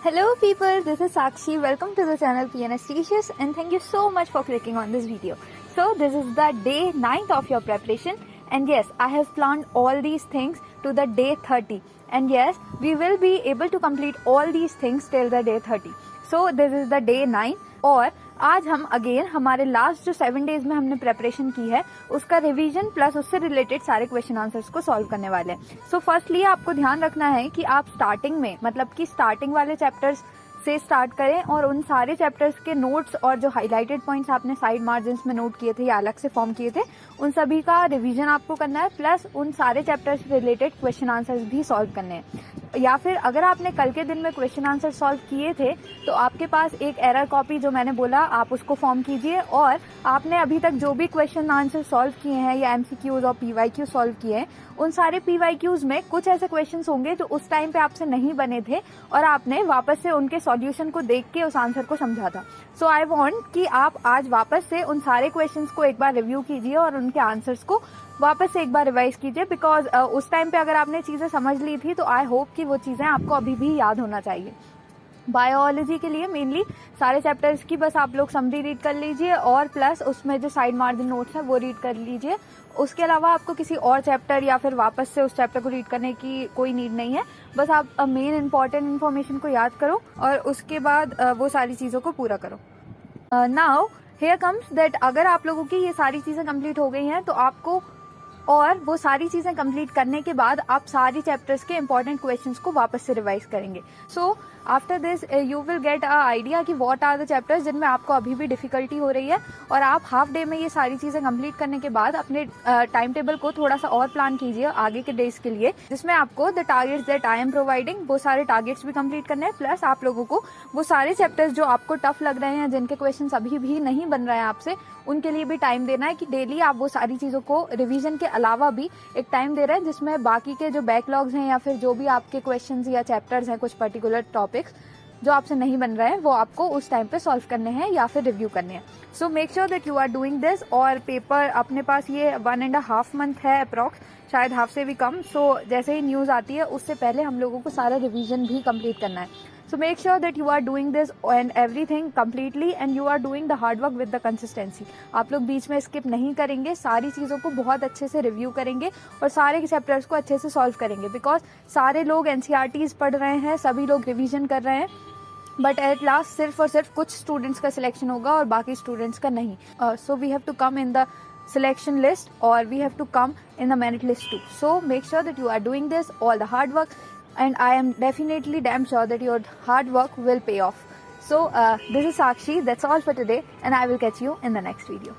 Hello people, this is Sakshi. Welcome to the channel PNST and thank you so much for clicking on this video. So this is the day 9th of your preparation and yes, I have planned all these things to the day 30 and yes, we will be able to complete all these things till the day 30. So this is the day 9 और आज हम again हमारे last जो 7 days में हमने preparation की है उसका रिवीजन प्लस उससे रिलेटेड सारे क्वेश्चन आंसर्स को सॉल्व करने वाले हैं. सो फर्स्टली आपको ध्यान रखना है कि आप स्टार्टिंग में मतलब कि स्टार्टिंग वाले चैप्टर्स से स्टार्ट करें और उन सारे चैप्टर्स के नोट्स और जो हाईलाइटेड पॉइंट्स आपने साइड मार्जिन्स में नोट किए थे या अलग से फॉर्म किए थे उन सभी का रिवीजन आपको करना है प्लस उन सारे चैप्टर्स से रिलेटेड क्वेश्चन आंसर्स भी सॉल्व करने हैं. या फिर अगर आपने कल के दिन में क्वेश्चन आंसर सॉल्व किए थे तो आपके पास एक एरर कॉपी जो मैंने बोला आप उसको फॉर्म कीजिए और आपने अभी तक जो भी क्वेश्चन आंसर सॉल्व किए हैं या एमसीक्यूज और पीवाईक्यू सॉल्व किए हैं उन सारे पीवाईक्यूज में कुछ ऐसे क्वेश्चंस होंगे जो उस टाइम पे आपसे नहीं बने थे और आपने वापस से उनके सॉल्यूशन को देख के उस आंसर को समझा था. सो आई वांट कि आप आज वापस से उन सारे क्वेश्चंस को एक बार रिव्यू कीजिए और उनके आंसर्स को वापस से एक बार रिवाइज कीजिए बिकॉज उस टाइम पे अगर आपने चीजें समझ ली थी तो आई होप कि वो चीजें आपको अभी भी याद होना चाहिए. बायोलॉजी के लिए मेनली सारे चैप्टर्स की बस आप लोग समरी रीड कर लीजिए और प्लस उसमें जो साइड मार्जिन नोट्स है वो रीड कर लीजिए. उसके अलावा आपको किसी और चैप्टर या फिर वापस से उस चैप्टर को रीड करने की कोई नीड नहीं है. बस आप मेन इंपॉर्टेंट इन्फॉर्मेशन को याद करो और उसके बाद वो सारी चीजों को पूरा करो. नाउ हियर कम्स दैट अगर आप लोगों की ये सारी चीजें कंप्लीट हो गई हैं तो आपको और वो सारी चीजें कंप्लीट करने के बाद आप सारी चैप्टर्स के इंपॉर्टेंट क्वेश्चंस को वापस से रिवाइज करेंगे. So after this you will get a idea कि व्हाट आर द चैप्टर्स जिनमें आपको अभी भी डिफिकल्टी हो रही है और आप हाफ डे में ये सारी चीजें कंप्लीट करने के बाद अपने टाइम टेबल को थोड़ा सा और प्लान कीजिए आगे के डेज के लिए जिसमें आपको the targets that I am providing वो सारे टारगेट्स भी कंप्लीट करने हैं प्लस आप लोगों को वो सारे चैप्टर्स जो आपको टफ लग रहे हैं जिनके क्वेश्चन अभी भी नहीं बन रहे हैं आपसे उनके लिए भी टाइम देना है कि डेली आप वो सारी चीजों को रिवीजन के अलावा भी एक टाइम दे रहे हैं जिसमें बाकी के जो बैकलॉग्स हैं या फिर जो भी आपके क्वेश्चंस या चैप्टर्स हैं कुछ पर्टिकुलर टॉपिक्स जो आपसे नहीं बन रहे हैं वो आपको उस टाइम पे सॉल्व करने हैं या फिर रिव्यू करने हैं. So make sure that you are doing this और पेपर अपने पास ये 1.5 मंथ है अप्रॉक्स शायद हाफ से भी कम. सो जैसे ही न्यूज आती है उससे पहले हम लोगों को सारा रिवीजन भी कंप्लीट करना है. So make sure that you are doing this and everything completely and you are doing the hard work with the consistency. आप लोग बीच में स्किप नहीं करेंगे, सारी चीज़ों को बहुत अच्छे से रिव्यू करेंगे और सारे चैप्टर्स को अच्छे से सॉल्व करेंगे बिकॉज सारे लोग NCERTs पढ़ रहे हैं, सभी लोग रिवीजन कर रहे हैं बट एट लास्ट सिर्फ और सिर्फ कुछ स्टूडेंट्स का सिलेक्शन होगा और बाकी स्टूडेंट्स का नहीं. So we have to come in the selection list or we have to come in the merit list too. So make sure that you are doing this, all the hard work and I am definitely damn sure that your hard work will pay off. So this is Sakshi, that's all for today and I will catch you in the next video.